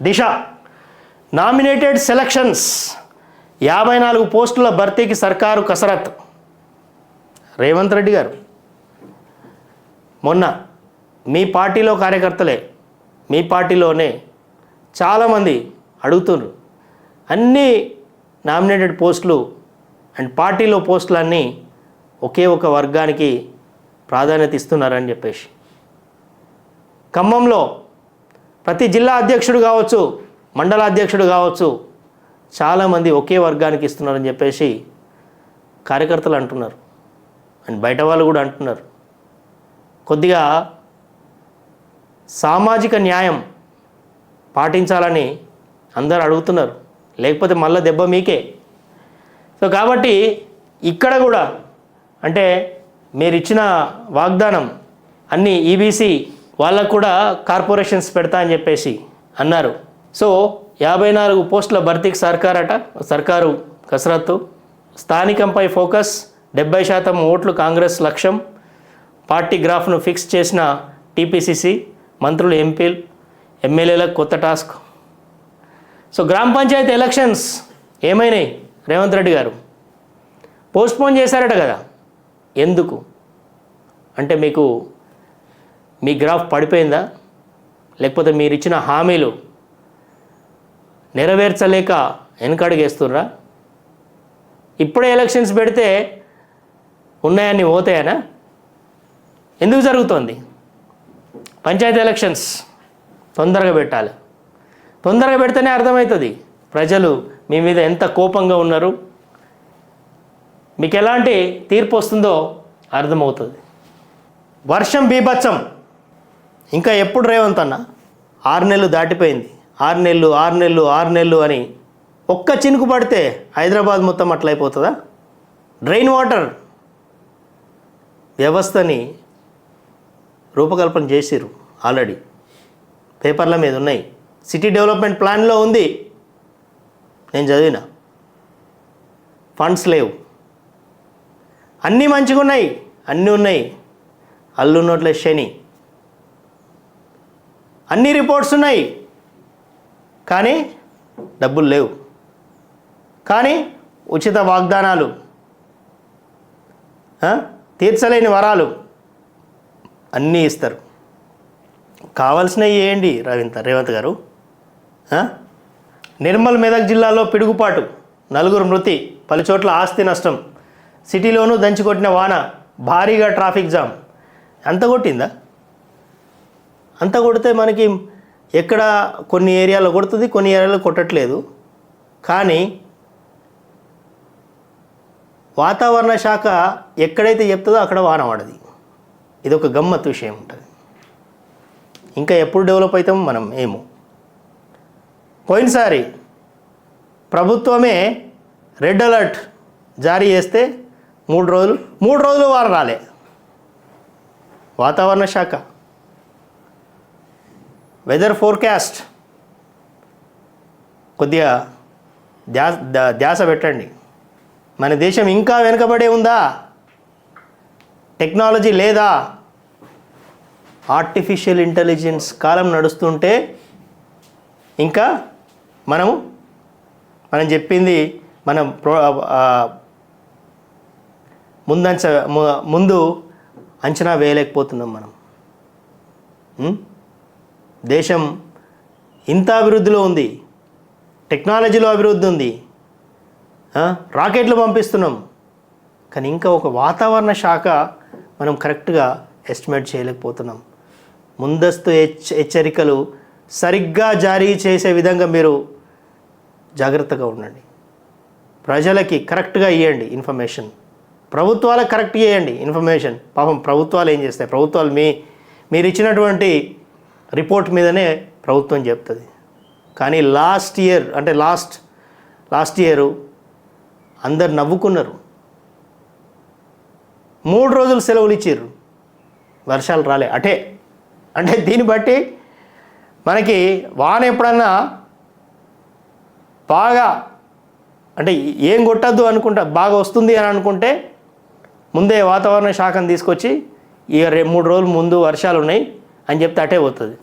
దిశ nominated selections 54 పోస్టుల భర్తీకి సర్కారు కసరత్. రేవంత్ రెడ్డి గారు మొన్న మీ పార్టీలో కార్యకర్తలే, మీ పార్టీలోనే చాలామంది అడుగుతున్నారు అన్ని నామినేటెడ్ పోస్టులు అండ్ పార్టీలో పోస్టులన్నీ ఒకే ఒక వర్గానికి ప్రాధాన్యత ఇస్తున్నారని చెప్పేసి. ఖమ్మంలో ప్రతి జిల్లా అధ్యక్షుడు కావచ్చు, మండల అధ్యక్షుడు కావచ్చు, చాలామంది ఒకే వర్గానికి ఇస్తున్నారని చెప్పేసి కార్యకర్తలు అంటున్నారు అండ్ బయట వాళ్ళు కూడా అంటున్నారు. కొద్దిగా సామాజిక న్యాయం పాటించాలని అందరూ అడుగుతున్నారు, లేకపోతే మళ్ళీ దెబ్బ మీకే. సో కాబట్టి ఇక్కడ కూడా అంటే మీరు ఇచ్చిన వాగ్దానం అన్ని ఈబీసీ వాళ్ళకు కూడా కార్పొరేషన్స్ పెడతా అని చెప్పేసి అన్నారు. సో 54 పోస్టుల భర్తీకి సర్కారు కసరత్తు. స్థానికంపై ఫోకస్, 70% ఓట్లు కాంగ్రెస్ లక్ష్యం. పార్టీ గ్రాఫ్ను ఫిక్స్ చేసిన టీపీసీసీ, మంత్రులు, ఎంపీలు, ఎమ్మెల్యేలకు కొత్త టాస్క్. సో గ్రామ పంచాయతీ ఎలక్షన్స్ ఏమైనాయి? రేవంత్ రెడ్డి గారు పోస్ట్పోన్ చేశారట కదా. ఎందుకు అంటే మీకు మీ గ్రాఫ్ పడిపోయిందా, లేకపోతే మీరు ఇచ్చిన హామీలు నెరవేర్చలేక వెనకడుగేస్తుర్రా? ఇప్పుడే ఎలక్షన్స్ పెడితే ఉన్నాయని పోతాయనా? ఎందుకు జరుగుతోంది? పంచాయతీ ఎలక్షన్స్ తొందరగా పెట్టాలి. తొందరగా పెడితేనే అర్థమవుతుంది ప్రజలు మీ మీద ఎంత కోపంగా ఉన్నారు, మీకు ఎలాంటి తీర్పు వస్తుందో అర్థమవుతుంది. వర్షం బీభత్సం ఇంకా ఎప్పుడు రేవంత్ అన్న? 6 నెలలు దాటిపోయింది. 6 నెలలు అని ఒక్క చినుకు పడితే హైదరాబాద్ మొత్తం అట్లయిపోతుందా? డ్రైన్ వాటర్ వ్యవస్థని రూపకల్పన చేసిరు, ఆల్రెడీ పేపర్ల మీద ఉన్నాయి. సిటీ డెవలప్మెంట్ ప్లాన్లో ఉంది, నేను చదివిన. ఫండ్స్ లేవు. అన్నీ మంచిగా ఉన్నాయి, అన్నీ ఉన్నాయి. అల్లు నోట్ల శని, అన్ని రిపోర్ట్స్ ఉన్నాయి, కానీ డబ్బులు లేవు. కానీ ఉచిత వాగ్దానాలు, తీర్చలేని వరాలు అన్నీ ఇస్తారు. కావాల్సినవి చేయండి రేవంత్ గారు. నిర్మల్ మెదక్ జిల్లాలో పిడుగుపాటు, 4 మృతి, పలుచోట్ల ఆస్తి నష్టం. సిటీలోనూ దంచికొట్టిన వాన, భారీగా ట్రాఫిక్ జామ్. అంత కొట్టిందా? అంత కొడితే మనకి ఎక్కడ కొన్ని ఏరియాలో కొడుతుంది, కొన్ని ఏరియాలో కొట్టట్లేదు. కానీ వాతావరణ శాఖ ఎక్కడైతే చెప్తుందో అక్కడ వాన పడది. ఇది ఒక గమ్మత్తు విషయం ఉంటుంది. ఇంకా ఎప్పుడు డెవలప్ అవుతాం మనం ఏమో. పోయినసారి ప్రభుత్వమే రెడ్ అలర్ట్ జారీ చేస్తే 3 రోజులు వాన రాలే. వాతావరణ శాఖ వెదర్ ఫోర్కాస్ట్ కొద్దిగా ధ్యాస పెట్టండి. మన దేశం ఇంకా వెనుకబడే ఉందా? టెక్నాలజీ లేదా? ఆర్టిఫిషియల్ ఇంటెలిజెన్స్ కాలం నడుస్తుంటే ఇంకా మనం చెప్పింది మనం ముందు అంచనా వేయలేకపోతున్నాం మనం. దేశం ఇంత అభివృద్ధిలో ఉంది, టెక్నాలజీలో అభివృద్ధి ఉంది, రాకెట్లు పంపిస్తున్నాం, కానీ ఇంకా ఒక వాతావరణ శాఖ మనం కరెక్ట్గా ఎస్టిమేట్ చేయలేకపోతున్నాం. ముందస్తు హెచ్చరికలు సరిగ్గా జారీ చేసే విధంగా మీరు జాగ్రత్తగా ఉండండి. ప్రజలకి కరెక్ట్గా ఇవ్వండి ఇన్ఫర్మేషన్, ప్రభుత్వాలకు కరెక్ట్గా ఇవ్వండి ఇన్ఫర్మేషన్. పాపం ప్రభుత్వాలు ఏం చేస్తాయి? ప్రభుత్వాలు మీరు ఇచ్చినటువంటి రిపోర్ట్ మీదనే ప్రభుత్వం చెప్తుంది. కానీ లాస్ట్ ఇయర్ అందరు నవ్వుకున్నారు. 3 రోజులు సెలవులు ఇచ్చారు, వర్షాలు రాలే. అంటే దీన్ని బట్టి మనకి వాన ఎప్పుడన్నా బాగా అంటే ఏం కొట్టద్దు అనుకుంటా బాగా వస్తుంది అని అనుకుంటే ముందే వాతావరణ శాఖను తీసుకొచ్చి ఇక 3 రోజులు ముందు వర్షాలు ఉన్నాయి అని చెప్తే అటే పోతుంది.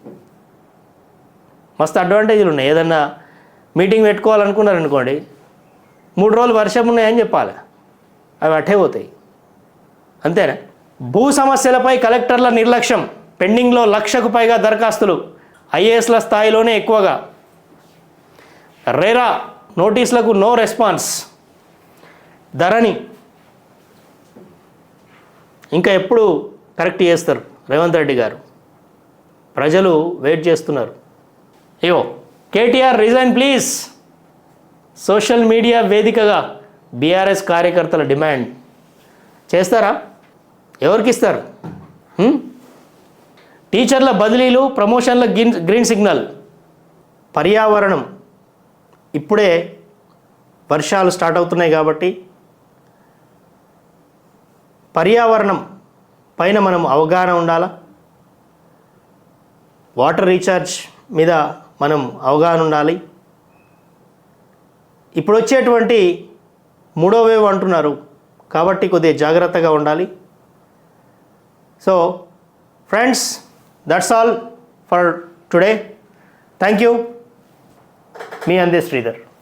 మస్తు అడ్వాంటేజ్లు ఉన్నాయి. ఏదన్నా మీటింగ్ పెట్టుకోవాలనుకున్నారనుకోండి, 3 రోజులు వర్షం ఉన్నాయని చెప్పాలి, అవి అట్టే పోతాయి. అంతేనా? భూ సమస్యలపై కలెక్టర్ల నిర్లక్ష్యం, పెండింగ్లో 1,00,000కు పైగా దరఖాస్తులు, ఐఏఎస్ల స్థాయిలోనే ఎక్కువగా. రేరా నోటీసులకు నో రెస్పాన్స్. ధరణి ఇంకా ఎప్పుడు కరెక్ట్ చేస్తారు రేవంత్ రెడ్డి గారు? ప్రజలు వెయిట్ చేస్తున్నారు. అయ్యో, KTR resign please. Social media వేదికగా బీఆర్ఎస్ కార్యకర్తల డిమాండ్. చేస్తారా? ఎవరికి ఇస్తారు? టీచర్ల బదిలీలు, ప్రమోషన్ల గ్రీన్ సిగ్నల్. పర్యావరణం, ఇప్పుడే వర్షాలు స్టార్ట్ అవుతున్నాయి కాబట్టి పర్యావరణం పైన మనం అవగాహన ఉండాలా. వాటర్ రీఛార్జ్ మీద మనం అవగాహన ఉండాలి. ఇప్పుడు వచ్చేటువంటి 3వ వేవ్ అంటున్నారు కాబట్టి కొద్దిగా జాగ్రత్తగా ఉండాలి. So friends, that's all for today. Thank you. మీ అందే శ్రీధర్.